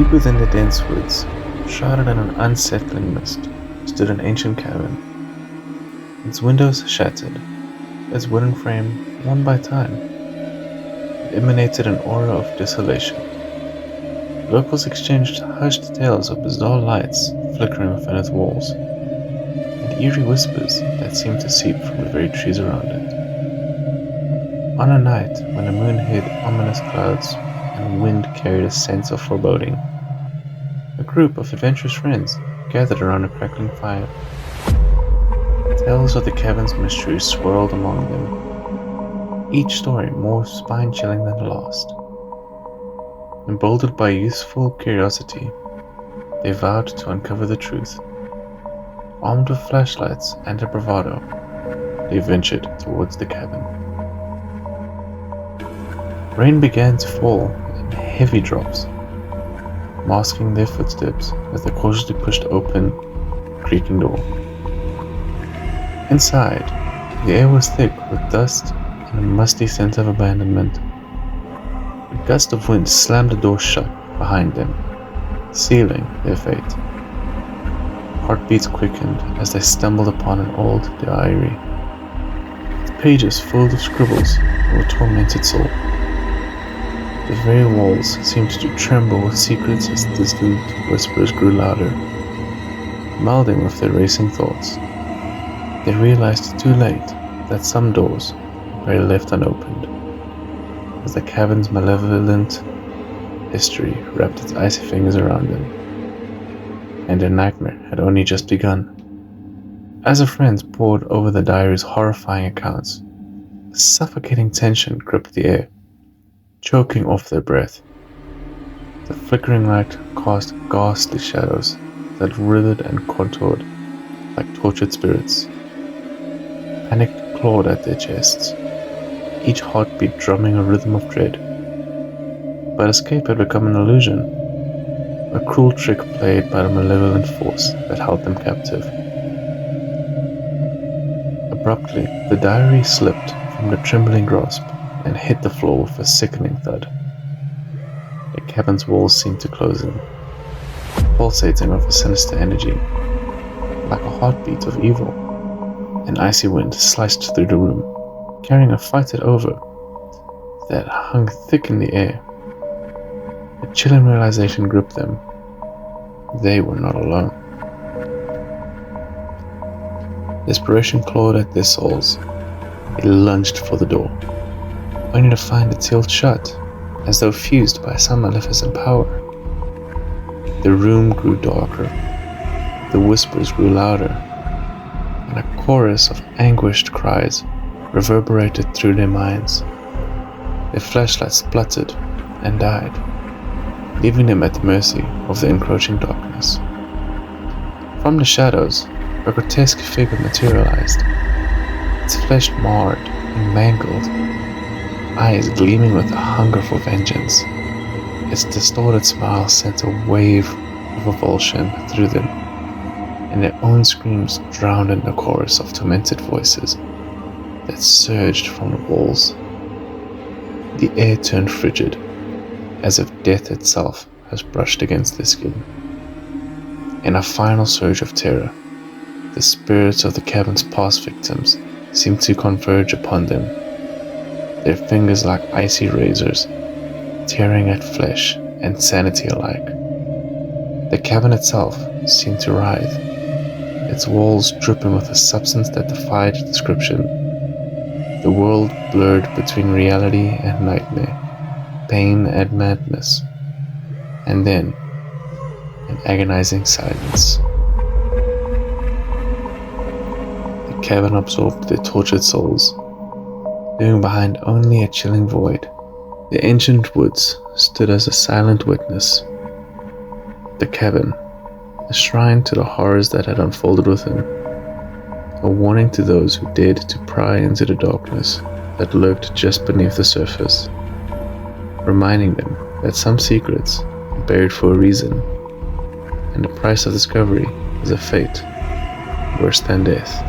Deep within the dense woods, shrouded in an unsettling mist, stood an ancient cabin. Its windows shattered, its wooden frame worn by time. It emanated an aura of desolation. Locals exchanged hushed tales of bizarre lights flickering within its walls, and eerie whispers that seemed to seep from the very trees around it. On a night when the moon hid ominous clouds and wind carried a sense of foreboding, a group of adventurous friends gathered around a crackling fire. Tales of the cabin's mysteries swirled among them, each story more spine-chilling than the last. Emboldened by youthful curiosity, they vowed to uncover the truth. Armed with flashlights and a bravado, they ventured towards the cabin. Rain began to fall in heavy drops, masking their footsteps as they cautiously pushed open the creaking door. Inside, the air was thick with dust and a musty sense of abandonment. A gust of wind slammed the door shut behind them, sealing their fate. Heartbeats quickened as they stumbled upon an old diary, its pages full of scribbles of a tormented soul. The very walls seemed to tremble with secrets as distant whispers grew louder, melding with their racing thoughts. They realized too late that some doors were left unopened, as the cabin's malevolent history wrapped its icy fingers around them, and their nightmare had only just begun. As the friends pored over the diary's horrifying accounts, a suffocating tension gripped the air, choking off their breath. The flickering light cast ghastly shadows that writhed and contoured like tortured spirits. Panic clawed at their chests, each heartbeat drumming a rhythm of dread. But escape had become an illusion, a cruel trick played by the malevolent force that held them captive. Abruptly, the diary slipped from the trembling grasp and hit the floor with a sickening thud. The cabin's walls seemed to close in, pulsating with a sinister energy, like a heartbeat of evil. An icy wind sliced through the room, carrying a frightened odor that hung thick in the air. A chilling realization gripped them. They were not alone. Desperation clawed at their souls. They lunged for the door, only to find it sealed shut, as though fused by some maleficent power. The room grew darker, the whispers grew louder, and a chorus of anguished cries reverberated through their minds. Their flashlights spluttered and died, leaving them at the mercy of the encroaching darkness. From the shadows, a grotesque figure materialized, its flesh marred and mangled, eyes gleaming with a hunger for vengeance. Its distorted smile sent a wave of revulsion through them, and their own screams drowned in the chorus of tormented voices that surged from the walls. The air turned frigid, as if death itself has brushed against their skin. In a final surge of terror, the spirits of the cabin's past victims seemed to converge upon them, their fingers like icy razors, tearing at flesh and sanity alike. The cabin itself seemed to writhe, its walls dripping with a substance that defied description. The world blurred between reality and nightmare, pain and madness, and then an agonizing silence. The cabin absorbed their tortured souls, leaving behind only a chilling void. The ancient woods stood as a silent witness. The cabin, a shrine to the horrors that had unfolded within, a warning to those who dared to pry into the darkness that lurked just beneath the surface, reminding them that some secrets are buried for a reason, and the price of discovery is a fate worse than death.